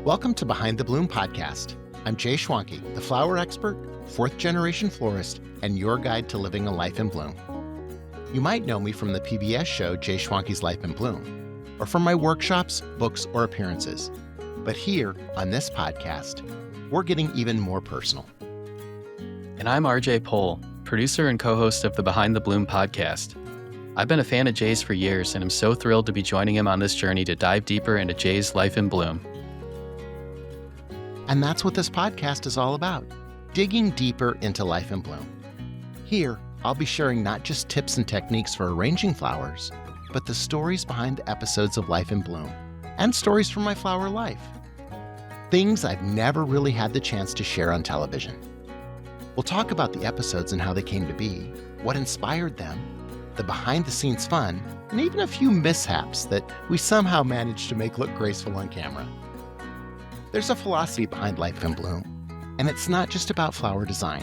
Welcome to Behind the Bloom podcast. I'm Jay Schwanke, the flower expert, fourth-generation florist, and your guide to living a life in bloom. You might know me from the PBS show Jay Schwanke's Life in Bloom, or from my workshops, books, or appearances. But here, on this podcast, we're getting even more personal. And I'm RJ Pohl, producer and co-host of the Behind the Bloom podcast. I've been a fan of Jay's for years, and I'm so thrilled to be joining him on this journey to dive deeper into Jay's life in bloom. And that's what this podcast is all about, digging deeper into life in bloom. Here, I'll be sharing not just tips and techniques for arranging flowers, but the stories behind the episodes of Life in Bloom, and stories from my flower life. Things I've never really had the chance to share on television. We'll talk about the episodes and how they came to be, what inspired them, the behind-the-scenes fun, and even a few mishaps that we somehow managed to make look graceful on camera. There's a philosophy behind Life in Bloom, and it's not just about flower design.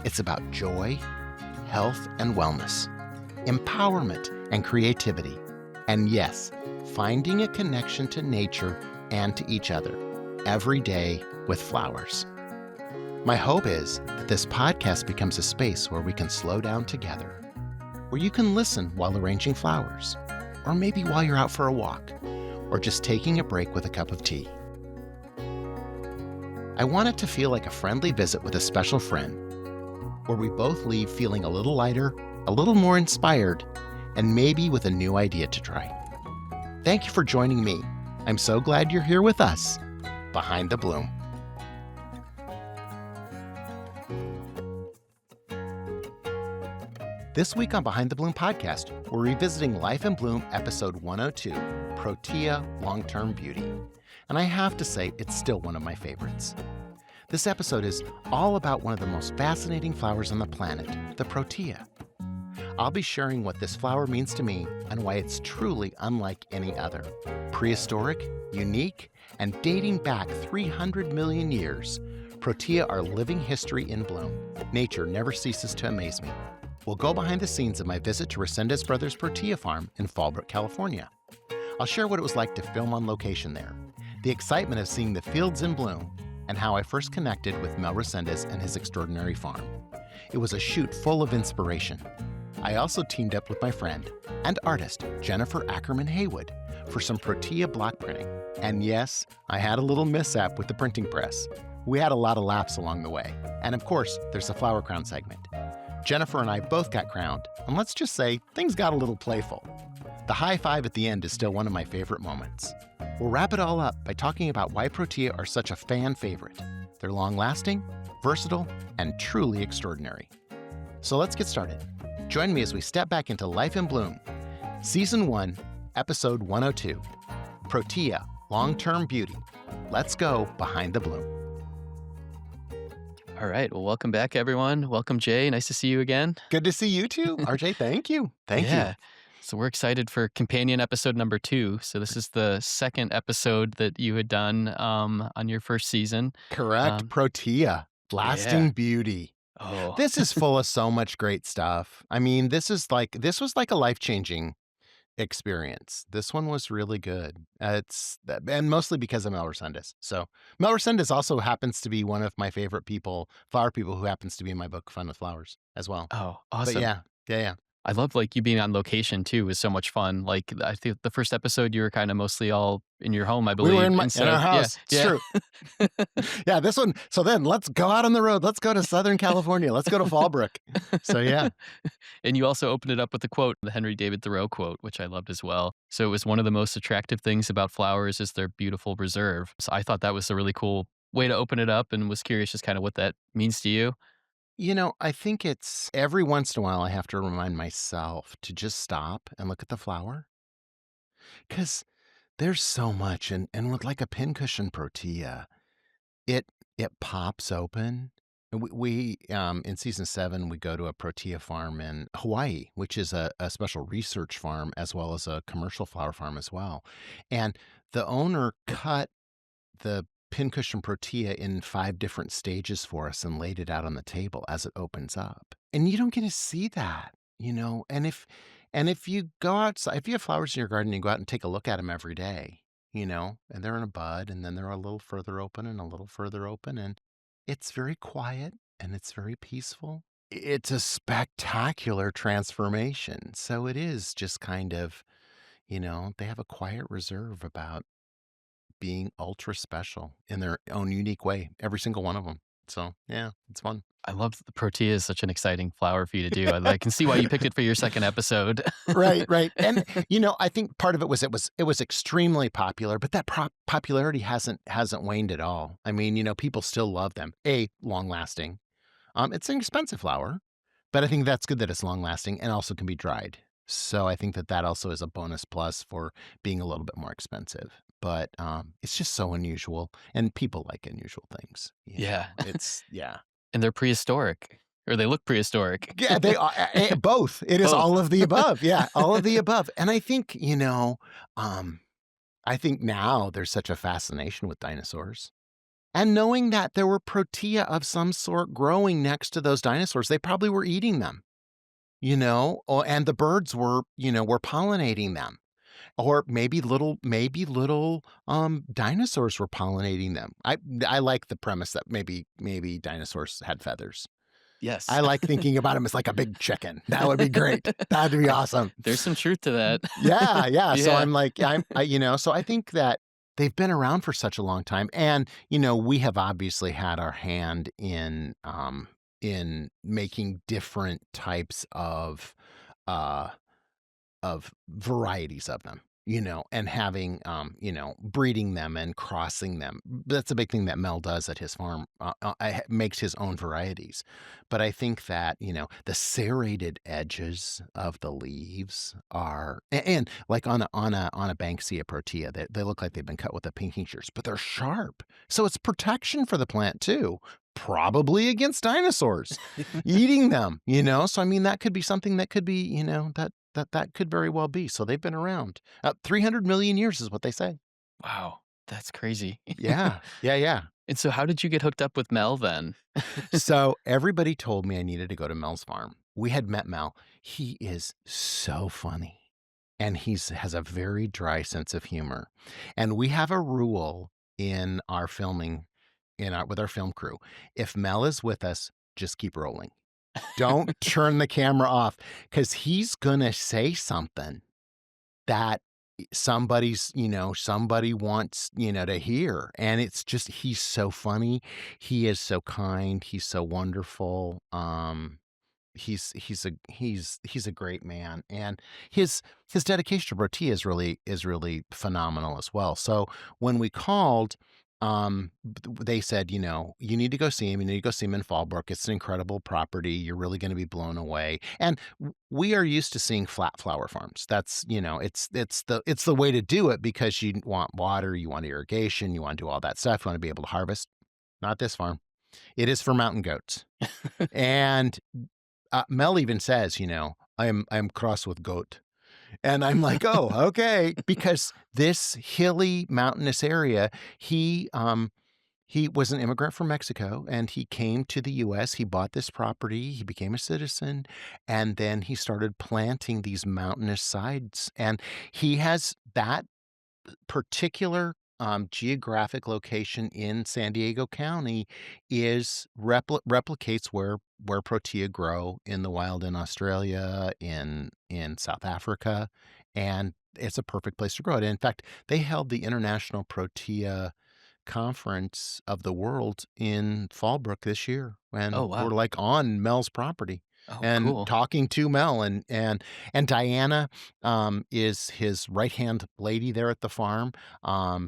It's about joy, health and wellness, empowerment and creativity, and yes, finding a connection to nature and to each other every day with flowers. My hope is that this podcast becomes a space where we can slow down together, where you can listen while arranging flowers, or maybe while you're out for a walk, or just taking a break with a cup of tea. I want it to feel like a friendly visit with a special friend, where we both leave feeling a little lighter, a little more inspired, and maybe with a new idea to try. Thank you for joining me. I'm so glad you're here with us, Behind the Bloom. This week on Behind the Bloom podcast, we're revisiting Life in Bloom episode 102, Protea Long-Term Beauty. And I have to say, it's still one of my favorites. This episode is all about one of the most fascinating flowers on the planet, the Protea. I'll be sharing what this flower means to me and why it's truly unlike any other. Prehistoric, unique, and dating back 300 million years, Protea are living history in bloom. Nature never ceases to amaze me. We'll go behind the scenes of my visit to Resendiz Brothers Protea Farm in Fallbrook, California. I'll share what it was like to film on location there, the excitement of seeing the fields in bloom, and how I first connected with Mel Resendiz and his extraordinary farm. It was a shoot full of inspiration. I also teamed up with my friend and artist, Jennifer Ackerman Haywood, for some Protea block printing. And yes, I had a little mishap with the printing press. We had a lot of laughs along the way. And of course, there's a flower crown segment. Jennifer and I both got crowned, and let's just say things got a little playful. The high five at the end is still one of my favorite moments. We'll wrap it all up by talking about why Protea are such a fan favorite. They're long-lasting, versatile, and truly extraordinary. So let's get started. Join me as we step back into Life in Bloom, Season 1, Episode 102, Protea Long-Term Beauty. Let's go Behind the Bloom. All right. Well, welcome back, everyone. Welcome, Jay. Nice to see you again. Good to see you too, RJ. Thank you. Thank you. So we're excited for companion episode number 2. So this is the second episode that you had done on your first season. Correct. Protea, lasting beauty. Oh, This is full of so much great stuff. I mean, this was like a life-changing experience. This one was really good. And mostly because of Mel Resendiz. So Mel Resendiz also happens to be one of my favorite flower people who happens to be in my book, Fun with Flowers, as well. oh, awesome. But yeah. I love you being on location too was so much fun. I think the first episode you were kind of mostly all in your home, I believe. We were in our house. It's true. Yeah, this one. So then let's go out on the road. Let's go to Southern California. Let's go to Fallbrook. So yeah. And you also opened it up with the quote, the Henry David Thoreau quote, which I loved as well. So it was one of the most attractive things about flowers is their beautiful reserve. So I thought that was a really cool way to open it up and was curious just kind of what that means to you. You know, I think it's every once in a while I have to remind myself to just stop and look at the flower. Because there's so much. And with like a pincushion Protea, it pops open. And we in season 7, we go to a Protea farm in Hawaii, which is a special research farm as well as a commercial flower farm as well. And the owner cut the pincushion Protea in 5 different stages for us and laid it out on the table as it opens up. And you don't get to see that, and if you go outside, if you have flowers in your garden and you go out and take a look at them every day, and they're in a bud, and then they're a little further open and a little further open, and it's very quiet and it's very peaceful. It's a spectacular transformation. So it is just kind of, they have a quiet reserve about being ultra special in their own unique way, every single one of them. So, yeah, it's fun. I love the protea is such an exciting flower for you to do. I can see why you picked it for your second episode. Right, right. And I think part of it was extremely popular, but that popularity hasn't waned at all. I mean, people still love them. Long lasting. It's an expensive flower, but I think that's good that it's long lasting and also can be dried. So I think that also is a bonus plus for being a little bit more expensive. But it's just so unusual, and people like unusual things. Yeah. It's yeah. And they're prehistoric, or they look prehistoric. Yeah, they are both. It is Both. all of the above. Yeah, all of the above. And I think, I think now there's such a fascination with dinosaurs. And knowing that there were protea of some sort growing next to those dinosaurs, they probably were eating them, and the birds were pollinating them. Or maybe little dinosaurs were pollinating them. I like the premise that maybe dinosaurs had feathers. Yes. I like thinking about them as like a big chicken. That would be great. That'd be awesome. There's some truth to that. Yeah. So Yeah. I'm like, so I think that they've been around for such a long time, and we have obviously had our hand in making different types uh of varieties of them, and having, breeding them and crossing them. That's a big thing that Mel does at his farm, makes his own varieties. But I think that, the serrated edges of the leaves are, and like on a Banksia protea, they look like they've been cut with a pinking shears, but they're sharp. So it's protection for the plant too. Probably against dinosaurs eating them, So I mean, that could be something that could be, that could very well be. So they've been around. 300 million years is what they say. Wow, that's crazy. Yeah. And so how did you get hooked up with Mel then? So everybody told me I needed to go to Mel's farm. We had met Mel. He is so funny, and has a very dry sense of humor. And we have a rule in our filming, with our film crew. If Mel is with us, just keep rolling. Don't turn the camera off, because he's gonna say something that somebody wants, to hear. And it's just, he's so funny. He is so kind. He's so wonderful. He's a great man, and his dedication to Protea is really phenomenal as well. So when we called, they said, you need to go see him. You need to go see him in Fallbrook. It's an incredible property. You're really going to be blown away. And we are used to seeing flat flower farms. That's, it's the way to do it, because you want water, you want irrigation, you want to do all that stuff. You want to be able to harvest. Not this farm. It is for mountain goats. And Mel even says, I'm cross with goat. And I'm like, oh, okay. Because this hilly, mountainous area, he was an immigrant from Mexico, and he came to the U.S. He bought this property. He became a citizen, and then he started planting these mountainous sides. And he has that particular geographic location in San Diego County replicates where protea grow in the wild in Australia, in South Africa, and it's a perfect place to grow it. In fact, they held the International Protea Conference of the World in Fallbrook this year, and Oh, wow. we're like on Mel's property. Oh, And cool. talking to Mel, and Diana is his right hand lady there at the farm.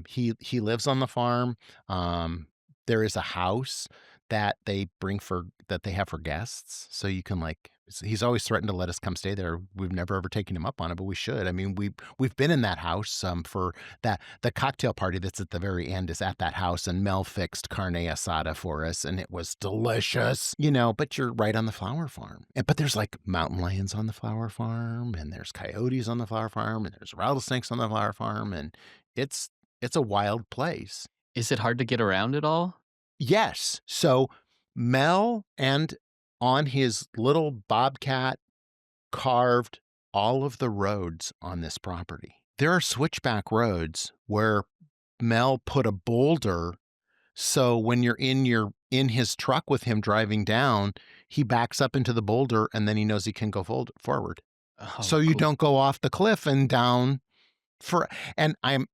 He lives on the farm. There is a house that they have for guests, so you can he's always threatened to let us come stay there. We've never ever taken him up on it, but we should. I mean, we've been in that house for the cocktail party that's at the very end is at that house, and Mel fixed carne asada for us, and it was delicious. But you're right on the flower farm. But there's like mountain lions on the flower farm, and there's coyotes on the flower farm, and there's rattlesnakes on the flower farm, and it's a wild place. Is it hard to get around at all? Yes. So Mel and on his little bobcat carved all of the roads on this property. there are switchback roads where Mel put a boulder, so when you're in his truck with him driving down, he backs up into the boulder and then he knows he can go forward. So Oh, you cool. don't go off the cliff and down for and I'm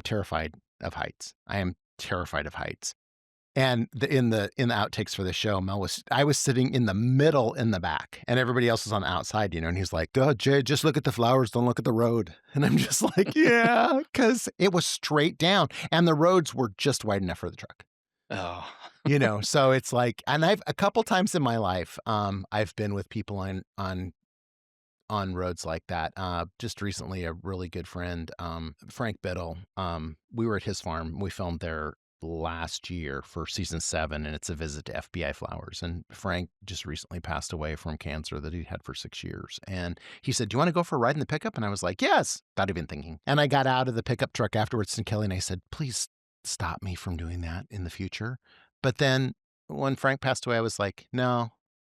terrified of heights. I am terrified of heights. And in the outtakes for the show, I was sitting in the middle in the back, and everybody else was on the outside, and he's like, "Oh, Jay, just look at the flowers, don't look at the road." And I'm just like, "Yeah," because it was straight down, and the roads were just wide enough for the truck. Oh. So it's like, and I've a couple times in my life, I've been with people on roads like that. Just recently, a really good friend, Frank Biddle, we were at his farm. We filmed there last year for season 7, and it's a visit to FBI Flowers. And Frank just recently passed away from cancer that he had for 6 years. And he said, "Do you want to go for a ride in the pickup?" And I was like, "Yes," without even thinking. And I got out of the pickup truck afterwards to Kelly and I said, "Please stop me from doing that in the future." But then when Frank passed away, I was like, "No,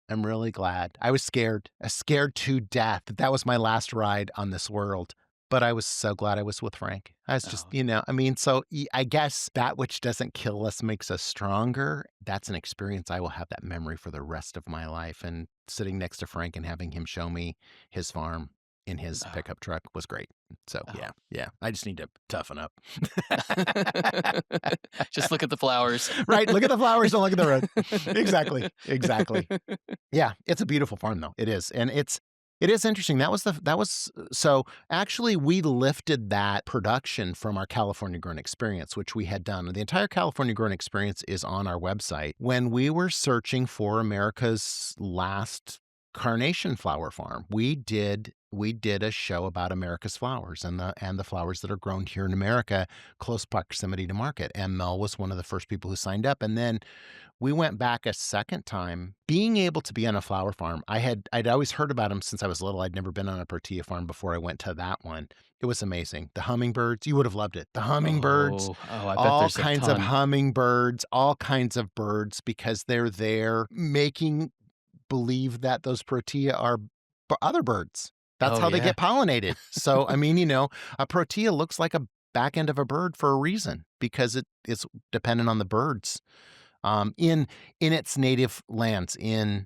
I'm really glad." I was scared. I was scared to death. That was my last ride on this world. But I was so glad I was with Frank. I was just, Oh. so I guess that which doesn't kill us makes us stronger. That's an experience. I will have that memory for the rest of my life. And sitting next to Frank and having him show me his farm in his Oh. pickup truck was great. So, Oh. yeah. I just need to toughen up. Just look at the flowers. Right. Look at the flowers, don't look at the road. Exactly. Yeah, it's a beautiful farm though. It is. And it is interesting. So actually we lifted that production from our California Grown Experience, which we had done. The entire California Grown Experience is on our website. When we were searching for America's last carnation flower farm, we did a show about America's flowers and the flowers that are grown here in America, close proximity to market. And Mel was one of the first people who signed up. And then we went back a second time. Being able to be on a flower farm, I'd always heard about them since I was little. I'd never been on a Protea farm before I went to that one. It was amazing. The hummingbirds, you would have loved it. The hummingbirds, Oh, I bet all there's a kinds of ton. hummingbirds, all kinds of birds, because they're there making believe that those Protea are other birds. That's Oh, how they yeah. get pollinated. So, a Protea looks like a back end of a bird for a reason, because it's dependent on the birds in its native lands in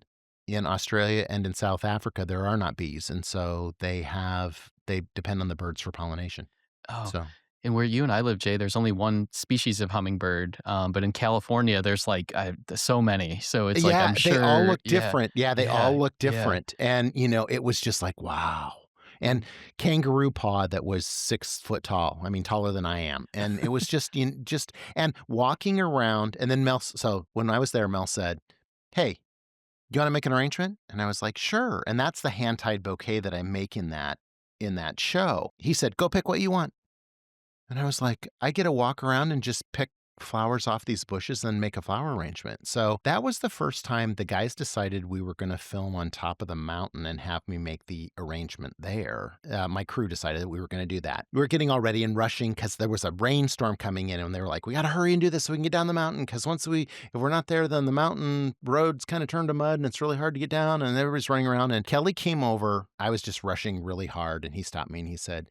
Australia and in South Africa. There are not bees, and so they depend on the birds for pollination. Oh, So and where you and I live, Jay, there's only one species of hummingbird, but in California, there's like so many. So it's like yeah, I'm they all sure. look different. Yeah, they all look Yeah. different, and it was just like wow. And Mm. kangaroo paw that was 6 foot tall. I mean, taller than I am, and it was just and walking around. And then So when I was there, Mel said, "Hey, you want to make an arrangement?" And I was like, "Sure." And that's the hand-tied bouquet that I make in that show. He said, "Go pick what you want." And I was like, I get to walk around and just pick flowers off these bushes and make a flower arrangement. So that was the first time the guys decided we were going to film on top of the mountain and have me make the arrangement there. My crew decided that we were going to do that. We were getting all ready and rushing because there was a rainstorm coming in, and they were like, "We got to hurry and do this so we can get down the mountain, because if we're not there, then the mountain roads kind of turn to mud and it's really hard to get down." And everybody's running around, and Kelly came over. I was just rushing really hard, and he stopped me and he said,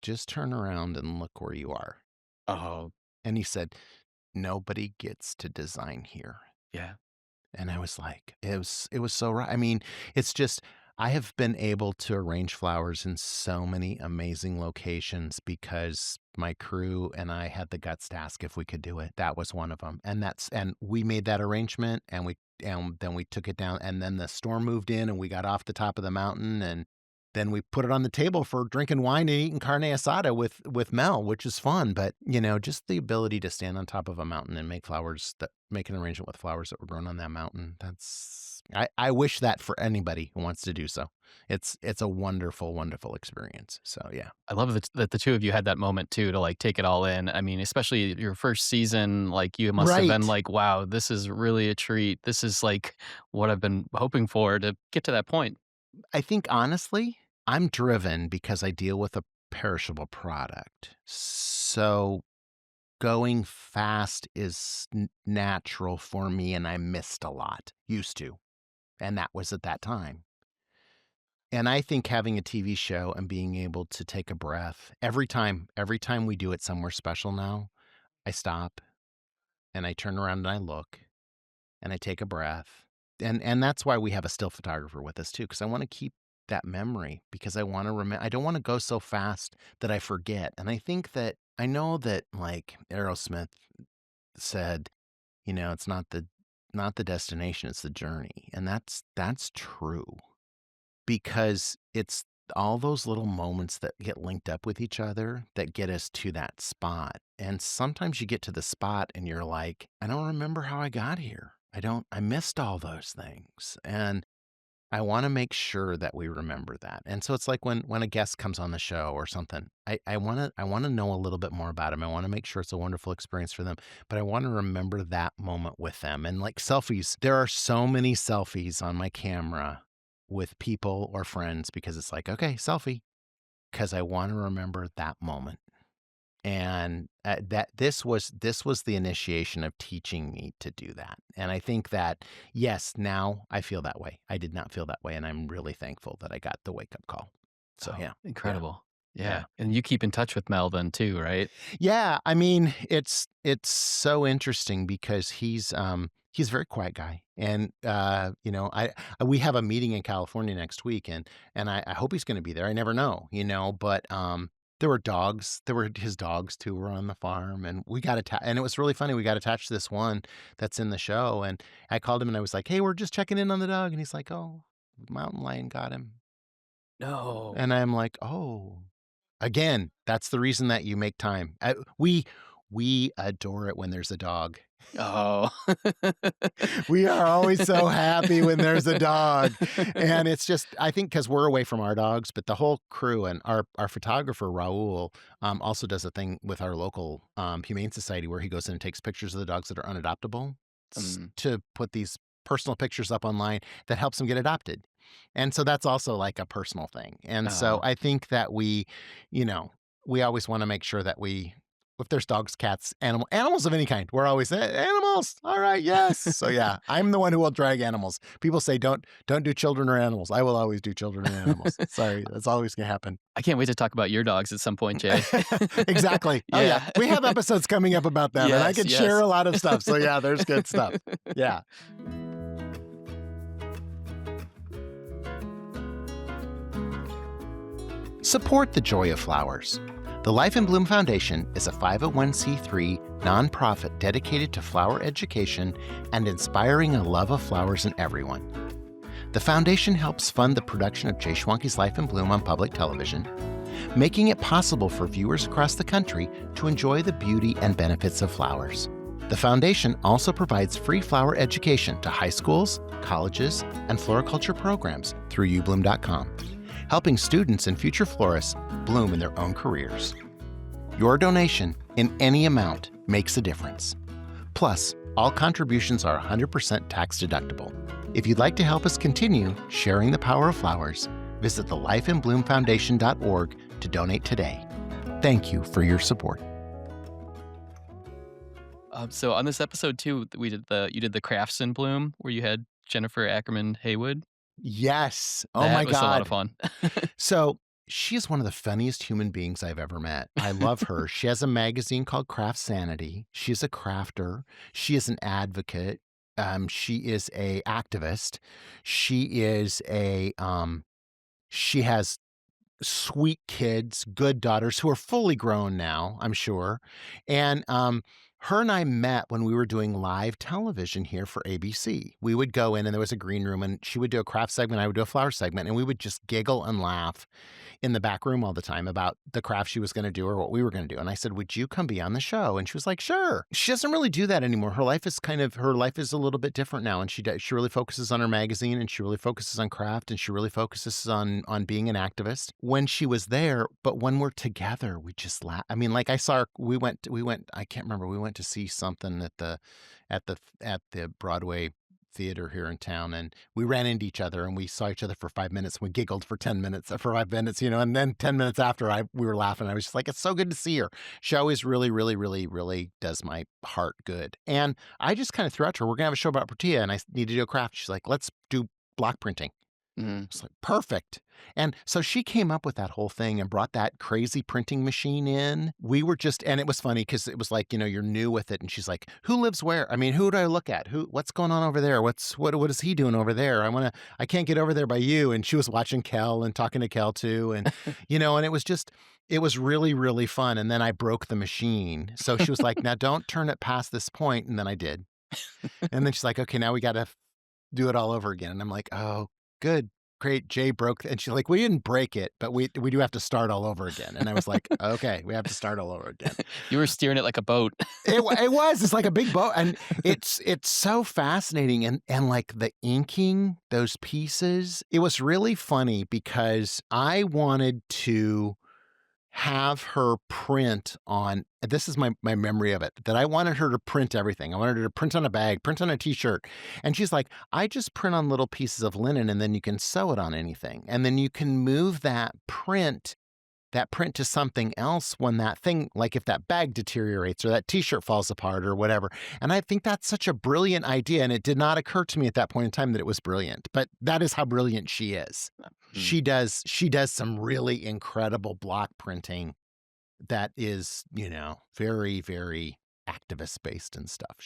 "Just turn around and look where you are." Oh, And he said, "Nobody gets to design here." yeah. And I was like, it was so right. I mean, it's just, I have been able to arrange flowers in so many amazing locations because my crew and I had the guts to ask if we could do it. That was one of them. And we made that arrangement, and then we took it down, and then the storm moved in and we got off the top of the mountain, and then we put it on the table for drinking wine and eating carne asada with Mel, which is fun. But, just the ability to stand on top of a mountain and make an arrangement with flowers that were grown on that mountain. I wish that for anybody who wants to do so. It's a wonderful, wonderful experience. So yeah. I love that the two of you had that moment too to like take it all in. I mean, especially your first season, like you must have been Right. like, wow, this is really a treat. This is like what I've been hoping for to get to that point. I think honestly, I'm driven because I deal with a perishable product. So going fast is natural for me, and I missed a lot. Used to. And that was at that time. And I think having a TV show and being able to take a breath every time we do it somewhere special now, I stop and I turn around and I look and I take a breath. And that's why we have a still photographer with us too, because I want to keep that memory because I want to remember. I don't want to go so fast that I forget. And I know that like Aerosmith said, it's not the destination, it's the journey. And that's true because it's all those little moments that get linked up with each other that get us to that spot. And sometimes you get to the spot and you're like, I don't remember how I got here. I missed all those things. And I want to make sure that we remember that. And so it's like when a guest comes on the show or something, I want to know a little bit more about them. I want to make sure it's a wonderful experience for them, but I want to remember that moment with them. And like selfies, there are so many selfies on my camera with people or friends because it's like, okay, selfie, because I want to remember that moment. And that this was the initiation of teaching me to do that. And I think that, yes, now I feel that way. I did not feel that way, and I'm really thankful that I got the wake-up call. So, Oh, yeah. incredible. Yeah. Yeah. And you keep in touch with Mel then too, right? Yeah, I mean, it's so interesting because he's a very quiet guy. And, we have a meeting in California next week, and I hope he's gonna be there. I never know, but, there were dogs. There were his dogs too were on the farm, and we got and it was really funny. We got attached to this one that's in the show, and I called him and I was like, "Hey, we're just checking in on the dog," and he's like, "Oh, mountain lion got him." No. And I'm like, "Oh." Again, that's the reason that you make time. We adore it when there's a dog. Oh. We are always so happy when there's a dog. And it's just, I think because we're away from our dogs, but the whole crew and our photographer, Raul, also does a thing with our local Humane Society where he goes in and takes pictures of the dogs that are unadoptable to put these personal pictures up online that helps them get adopted. And so that's also like a personal thing. And so Oh. I think that we always want to make sure that if there's dogs, cats, animals of any kind, we're always animals. All right, yes. So yeah, I'm the one who will drag animals. People say don't do children or animals. I will always do children and animals. Sorry, that's always gonna happen. I can't wait to talk about your dogs at some point, Jay. Exactly. Oh yeah, we have episodes coming up about them, and I can share a lot of stuff. So yeah, there's good stuff. Yeah. Support the joy of flowers. The Life in Bloom Foundation is a 501c3 nonprofit dedicated to flower education and inspiring a love of flowers in everyone. The foundation helps fund the production of Jay Schwanke's Life in Bloom on public television, making it possible for viewers across the country to enjoy the beauty and benefits of flowers. The foundation also provides free flower education to high schools, colleges, and floriculture programs through ubloom.com, helping students and future florists bloom in their own careers. Your donation in any amount makes a difference. Plus, all contributions are 100% tax deductible. If you'd like to help us continue sharing the power of flowers, visit the lifeinbloomfoundation.org to donate today. Thank you for your support. So on this episode too, you did the Crafts in Bloom where you had Jennifer Ackerman Haywood. Yes. Oh That my was a lot of God. fun. So she is one of the funniest human beings I've ever met. I love her. She has a magazine called Craft Sanity. She's a crafter. She is an advocate. She is a activist. She has sweet kids, good daughters who are fully grown now, I'm sure. And her and I met when we were doing live television here for ABC. We would go in and there was a green room and she would do a craft segment, I would do a flower segment, and we would just giggle and laugh in the back room all the time about the craft she was going to do or what we were going to do. And I said, would you come be on the show? And she was like, sure. She doesn't really do that anymore. Her life is a little bit different now. And she really focuses on her magazine and she really focuses on craft and she really focuses on being an activist when she was there. But when we're together, we just laugh. I mean, like I saw her, we went, I can't remember. We went to see something at the Broadway theater here in town, and we ran into each other and we saw each other for 5 minutes. We giggled for 5 minutes, and then 10 minutes after we were laughing. I was just like, it's so good to see her. She always really, really, really, really does my heart good. And I just kind of threw out to her, we're gonna have a show about Protea and I need to do a craft. She's like, let's do block printing. Mhm. It's like, perfect. And so she came up with that whole thing and brought that crazy printing machine in. We were just, and it was funny because it was like, you're new with it. And she's like, who lives where? I mean, who do I look at? What's going on over there? What is he doing over there? I can't get over there by you. And she was watching Kel and talking to Kel too. And, and it was really, really fun. And then I broke the machine. So she was like, now don't turn it past this point. And then I did. And then she's like, okay, now we got to do it all over again. And I'm like, oh, good. Great, Jay broke, and she's like, we didn't break it, but we do have to start all over again. And I was like, okay, we have to start all over again. You were steering it like a boat. It was. It's like a big boat, and it's so fascinating, and like the inking those pieces. It was really funny because I wanted to have her print on, this is my memory of it, that I wanted her to print everything. I wanted her to print on a bag, print on a t-shirt. And she's like, I just print on little pieces of linen and then you can sew it on anything. And then you can move that print to something else when that thing, like if that bag deteriorates or that t-shirt falls apart or whatever. And I think that's such a brilliant idea. And it did not occur to me at that point in time that it was brilliant, but that is how brilliant she is. She does some really incredible block printing that is, very, very activist based and stuff.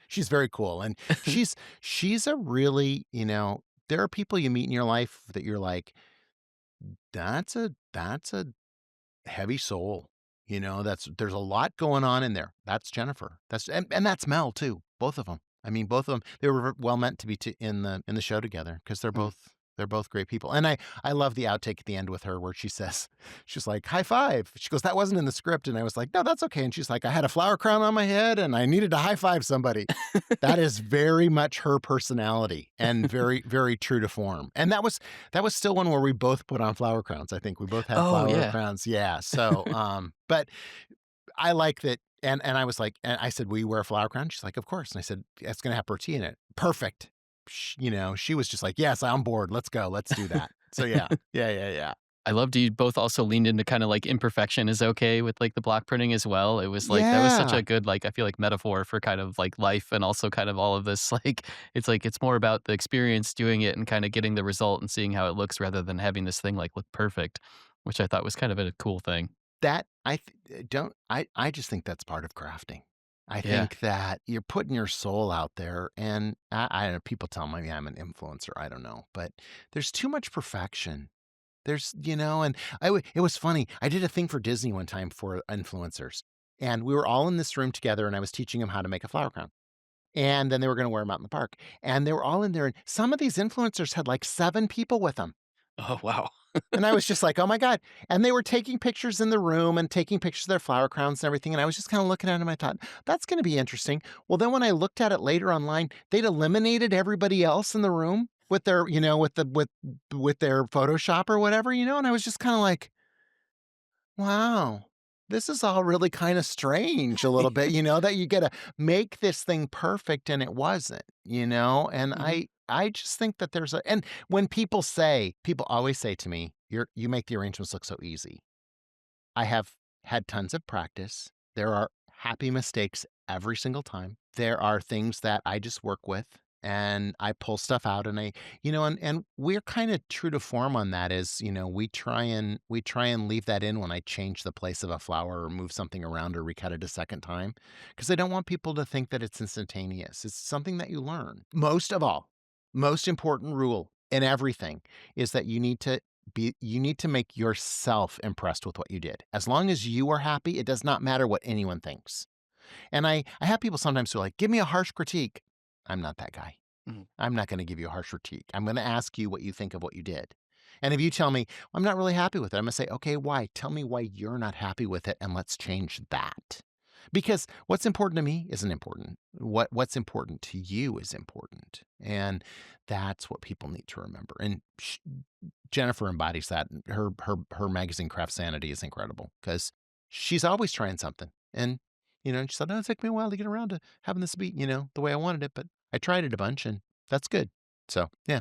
She's very cool. And she's a really, there are people you meet in your life that you're like, that's a heavy soul. There's a lot going on in there. That's Jennifer. And that's Mel too. Both of them. I mean, both of them, they were well meant to be in the show together because they're both great people. And I love the outtake at the end with her where she's like, high five. She goes, that wasn't in the script. And I was like, no, that's okay. And she's like, I had a flower crown on my head and I needed to high five somebody. That is very much her personality and very, very true to form. And that was still one where we both put on flower crowns. I think we both had flower crowns. Yeah. So, but I like that. And I was like, and I said, will you wear a flower crown? She's like, of course. And I said, it's going to have protea in it. Perfect. She was just like, yes, I'm bored. Let's go. Let's do that. So yeah. I loved you both also leaned into kind of like imperfection is okay with like the block printing as well. It was like, that was such a good, like, I feel like metaphor for kind of like life and also kind of all of this. Like, it's more about the experience doing it and kind of getting the result and seeing how it looks rather than having this thing like look perfect, which I thought was kind of a cool thing. That I just think that's part of crafting. I think that you're putting your soul out there, and I don't know, people tell me I'm an influencer. I don't know, but there's too much perfection. There's, and it was funny. I did a thing for Disney one time for influencers, and we were all in this room together, and I was teaching them how to make a flower crown. And then they were going to wear them out in the park, and they were all in there, and some of these influencers had like 7 people with them. Oh, wow. And I was just like, oh my God. And they were taking pictures in the room and taking pictures of their flower crowns and everything. And I was just kind of looking at them. I thought, that's going to be interesting. Well, then when I looked at it later online, they'd eliminated everybody else in the room with their, with their Photoshop or whatever, and I was just kind of like, wow, this is all really kind of strange a little bit, that you get to make this thing perfect and it wasn't, and I just think that and when people always say to me, you make the arrangements look so easy. I have had tons of practice. There are happy mistakes every single time. There are things that I just work with and I pull stuff out and and we're kind of true to form on that is, we try and leave that in when I change the place of a flower or move something around or recut it a second time. Because I don't want people to think that it's instantaneous. It's something that you learn. Most of all, most important rule in everything is that you need to make yourself impressed with what you did. As long as you are happy, it does not matter what anyone thinks. And I have people sometimes who are like, give me a harsh critique. I'm not that guy. I'm not going to give you a harsh critique. I'm going to ask you what you think of what you did. And if you tell me, I'm not really happy with it, I'm going to say, okay, why? Tell me why you're not happy with it, and let's change that. Because what's important to me isn't important. What's important to you is important. And that's what people need to remember. And Jennifer embodies that. Her magazine, Craft Sanity, is incredible because she's always trying something. And, she said, it took me a while to get around to having this be, the way I wanted it. But I tried it a bunch, and that's good. So, yeah.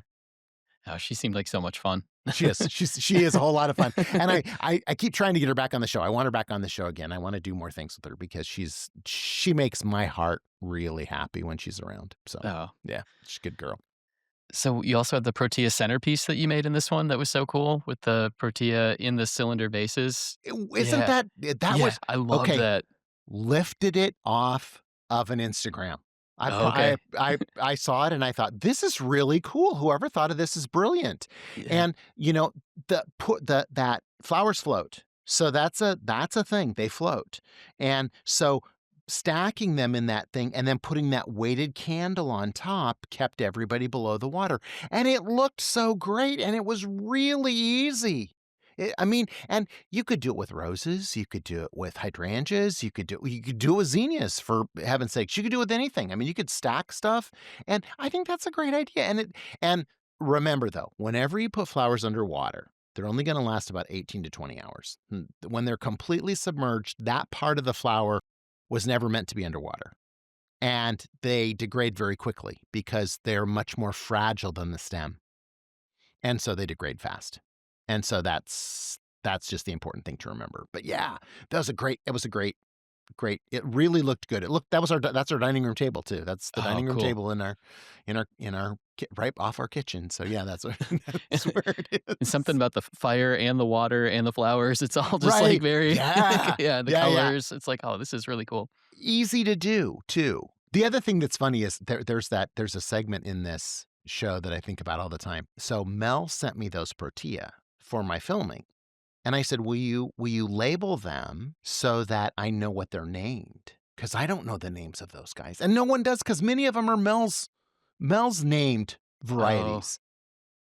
Oh, she seemed like so much fun. She is. She is a whole lot of fun. And I keep trying to get her back on the show. I want her back on the show again. I want to do more things with her because she makes my heart really happy when she's around. So, yeah, she's a good girl. So you also had the Protea centerpiece that you made in this one that was so cool with the Protea in the cylinder vases. Isn't Yeah. that Yeah, was I love okay? that. Lifted it off of an Instagram. Oh, okay. I saw it and I thought, this is really cool. Whoever thought of this is brilliant. Yeah. And that flowers float. So that's a thing. They float. And so stacking them in that thing and then putting that weighted candle on top kept everybody below the water. And it looked so great and it was really easy. I mean, and you could do it with roses, you could do it with hydrangeas, you could do it with zinnias, for heaven's sakes. You could do it with anything. I mean, you could stack stuff, and I think that's a great idea. And remember though, whenever you put flowers underwater, they're only going to last about 18 to 20 hours. When they're completely submerged, that part of the flower was never meant to be underwater. And they degrade very quickly because they're much more fragile than the stem. And so they degrade fast. And so that's just the important thing to remember. But yeah, it was a great, it really looked good. That's our dining room table too. That's the Oh, dining room cool. table right off our kitchen. So yeah, that's where it And something is. about the fire and the water and the flowers, it's all just like Right. very Yeah. yeah, the Yeah, yeah. colors. It's like, "Oh, this is really cool." Easy to do too. The other thing that's funny is there's a segment in this show that I think about all the time. So Mel sent me those Protea for my filming. And I said, will you label them so that I know what they're named? Because I don't know the names of those guys. And no one does, because many of them are Mel's named Oh, varieties.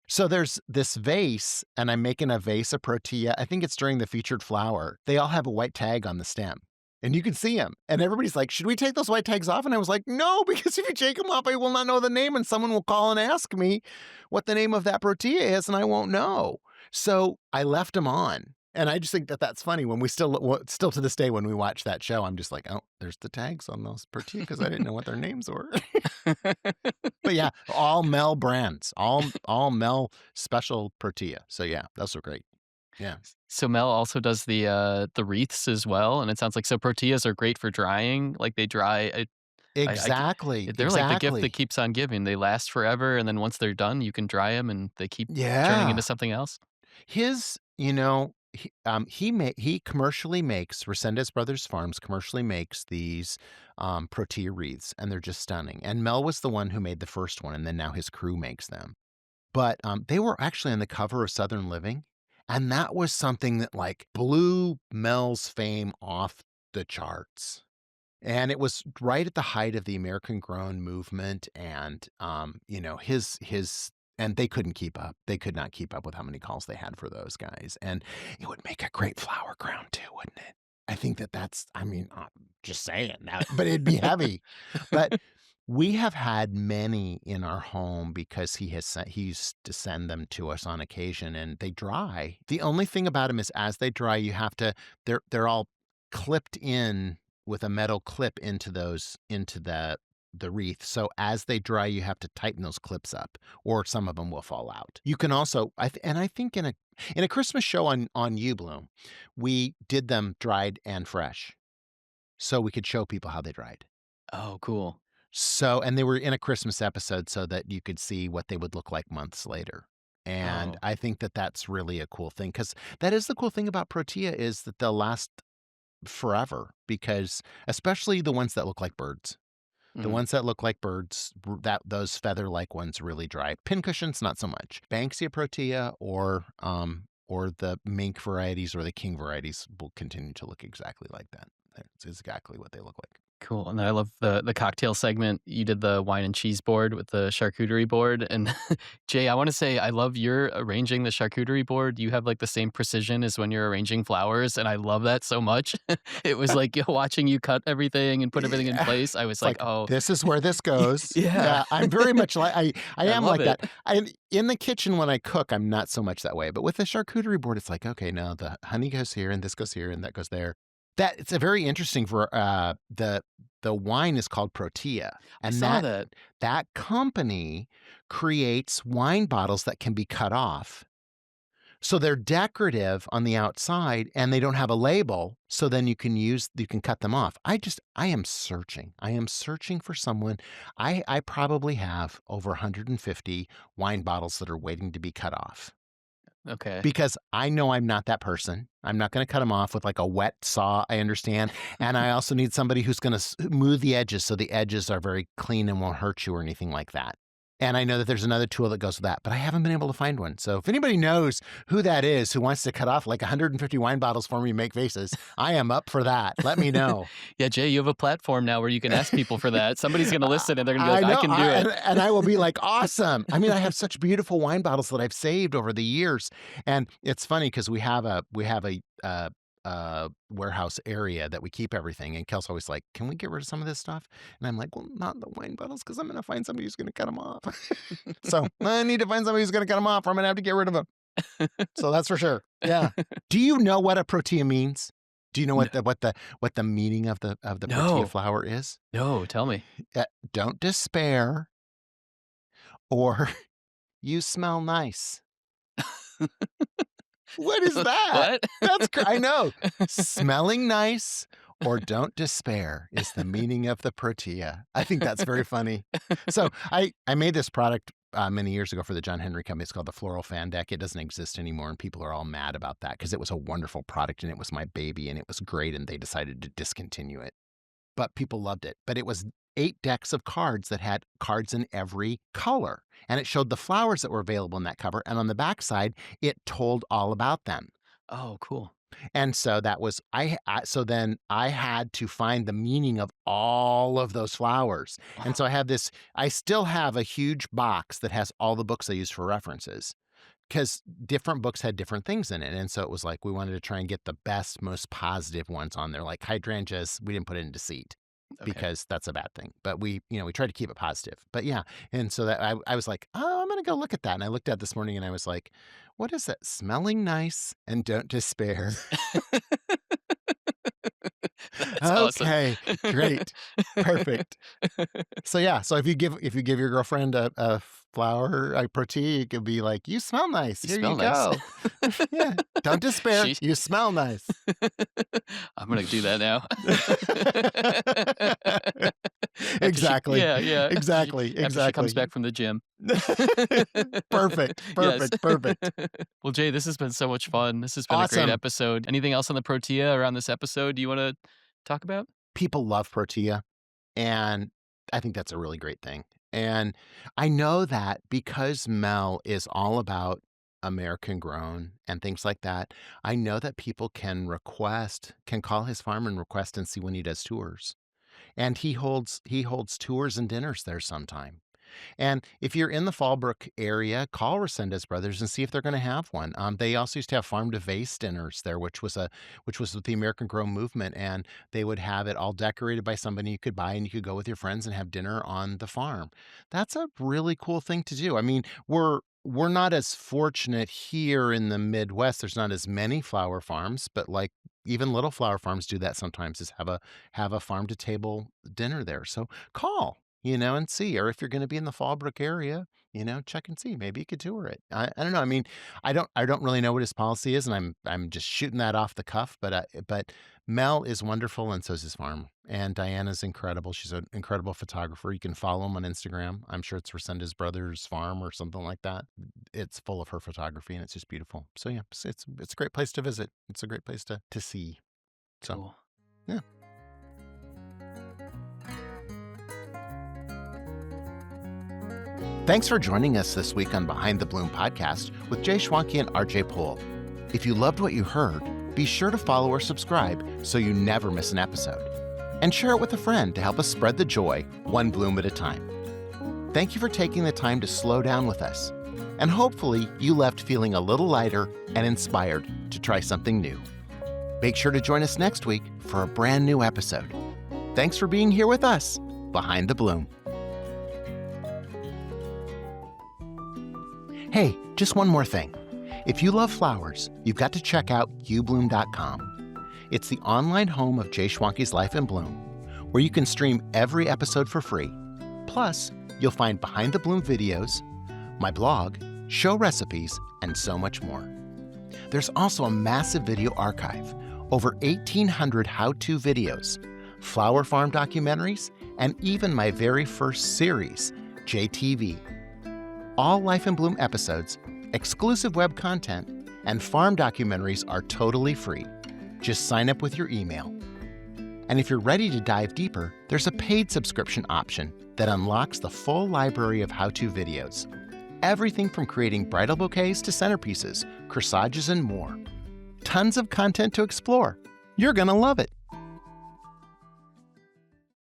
So there's this vase, and I'm making a vase of Protea. I think it's during the featured flower. They all have a white tag on the stem. And you can see them. And everybody's like, should we take those white tags off? And I was like, no, because if you take them off, I will not know the name. And someone will call and ask me what the name of that Protea is, and I won't know. So I left them on. And I just think that that's funny when we still to this day, when we watch that show, I'm just like, oh, there's the tags on those Protea because I didn't know what their names were. But yeah, all Mel brands, all Mel special Protea. So yeah, those are great. Yeah. so Mel also does the wreaths as well, and it sounds like so Proteas are great for drying, like, they dry I c Exactly. they're like the gift that Exactly. keeps on giving. They last forever, and then once they're done, you can dry them, and they keep turning into Yeah. something else. His, he commercially makes Resendiz Brothers Farms commercially makes these Protea wreaths, and they're just stunning. And Mel was the one who made the first one, and then now his crew makes them. But they were actually on the cover of Southern Living, and that was something that like blew Mel's fame off the charts. And it was right at the height of the American Grown movement, and his and they couldn't keep up. They could not keep up with how many calls they had for those guys, and it would make a great flower crown too, wouldn't it? I think that's. I mean, just saying that, but it'd be heavy. But we have had many in our home because he used to send them to us on occasion, and they dry. The only thing about them is, as they dry, you have to. They're all clipped in with a metal clip into the wreath. So as they dry, you have to tighten those clips up, or some of them will fall out. You can also, I think in a Christmas show on YouBloom, we did them dried and fresh, so we could show people how they dried. Oh, cool. So, and they were in a Christmas episode so that you could see what they would look like months later. And Oh, I think that that's really a cool thing, because that is the cool thing about Protea, is that they'll last forever, because especially the ones that look like birds. The mhm. ones that look like birds, that those feather-like ones really dry. Pincushions, not so much. Banksia Protea or the mink varieties or the king varieties will continue to look exactly like that. That's exactly what they look like. Cool, and I love the cocktail segment. You did the wine and cheese board with the charcuterie board, and Jay, I wanna say I love your arranging the charcuterie board. You have, like, the same precision as when you're arranging flowers, and I love that so much. It was like, watching you cut everything and put everything in Yeah. place. I was It's like, like, "Oh." this is where this goes. Yeah. Yeah, I'm very much like I I am love like it. that. In the kitchen when I cook, I'm not so much that way. But with the charcuterie board, it's like, okay, now the honey goes here and this goes here and that goes there. That it's a very interesting for the wine is called Protea, I and saw that that. that company creates wine bottles that can be cut off. So they're decorative on the outside and they don't have a label. So then you can cut them off. I am searching. I am searching for someone. I probably have over 150 wine bottles that are waiting to be cut off. Okay. Because I know I'm not that person. I'm not going to cut them off with like a wet saw, I understand. And I also need somebody who's going to smooth the edges so the edges are very clean and won't hurt you or anything like that. And I know that there's another tool that goes with that, but I haven't been able to find one. So if anybody knows who that is who wants to cut off like 150 wine bottles for me and make faces, I am up for that. Let me know. Yeah, Jay, you have a platform now where you can ask people for that. Somebody's going to listen and they're going to be like, I can do it. And I will be like, awesome. I mean, I have such beautiful wine bottles that I've saved over the years. And it's funny because we have a warehouse area that we keep everything. And Kel's always like, can we get rid of some of this stuff? And I'm like, well, not the wine bottles because I'm going to find somebody who's going to cut them off. So I need to find somebody who's going to cut them off or I'm going to have to get rid of them. So that's for sure. Yeah. Do you know what a protea means? Do you know what the meaning of the protea flower is? No, tell me. Don't despair or you smell nice. What is that? What? I know. Smelling nice or don't despair is the meaning of the protea. I think that's very funny. So I made this product many years ago for the John Henry Company. It's called the Floral Fan Deck. It doesn't exist anymore, and people are all mad about that because it was a wonderful product and it was my baby and it was great, and they decided to discontinue it. But people loved it. But it was 8 decks of cards that had cards in every color. And it showed the flowers that were available in that cover. And on the backside, it told all about them. Oh, cool. And so that was, so then I had to find the meaning of all of those flowers. Wow. And so I still have a huge box that has all the books I use for references. Because different books had different things in it. And so it was like we wanted to try and get the best, most positive ones on there. Like hydrangeas, we didn't put it in deceit because that's a bad thing. But we tried to keep it positive. But yeah. And so that I was like, oh, I'm going to go look at that. And I looked at it this morning and I was like, what is that? Smelling nice and don't despair. Okay, awesome. Great. Perfect. So yeah, so if you give your girlfriend a flower, a protea, it could be like, you smell nice. Here you go. Yeah. Don't despair. You smell nice. I'm gonna do that now. Exactly. Yeah. Exactly. After she comes back from the gym. Perfect. Well, Jay, this has been so much fun. This has been awesome. A great episode. Anything else on the protea around this episode you want to talk about? People love protea, and I think that's a really great thing. And I know that because Mel is all about American grown and things like that, I know that people can call his farm and request and see when he does tours. And he holds tours and dinners there sometime. And if you're in the Fallbrook area, call Resendiz Brothers and see if they're going to have one. They also used to have farm to vase dinners there, which was with the American Grow movement, and they would have it all decorated by somebody you could buy, and you could go with your friends and have dinner on the farm. That's a really cool thing to do. I mean, we're not as fortunate here in the Midwest. There's not as many flower farms, but like even little flower farms do that sometimes, is have a farm to table dinner there. So call. And see, or if you're going to be in the Fallbrook area, check and see. Maybe you could tour it. I don't know. I mean, I don't really know what his policy is, and I'm just shooting that off the cuff. But Mel is wonderful, and so is his farm. And Diana's incredible. She's an incredible photographer. You can follow him on Instagram. I'm sure it's Resendiz Brothers Farm or something like that. It's full of her photography, and it's just beautiful. So yeah, it's a great place to visit. It's a great place to see. So cool. Yeah. Thanks for joining us this week on Behind the Bloom podcast with Jay Schwanke and RJ Pohl. If you loved what you heard, be sure to follow or subscribe so you never miss an episode. And share it with a friend to help us spread the joy, one bloom at a time. Thank you for taking the time to slow down with us. And hopefully you left feeling a little lighter and inspired to try something new. Make sure to join us next week for a brand new episode. Thanks for being here with us, Behind the Bloom. Hey, just one more thing. If you love flowers, you've got to check out ubloom.com. It's the online home of Jay Schwanke's Life in Bloom, where you can stream every episode for free. Plus, you'll find Behind the Bloom videos, my blog, show recipes, and so much more. There's also a massive video archive, over 1,800 how-to videos, flower farm documentaries, and even my very first series, JTV. All Life in Bloom episodes, exclusive web content, and farm documentaries are totally free. Just sign up with your email. And if you're ready to dive deeper, there's a paid subscription option that unlocks the full library of how-to videos. Everything from creating bridal bouquets to centerpieces, corsages, and more. Tons of content to explore. You're gonna love it.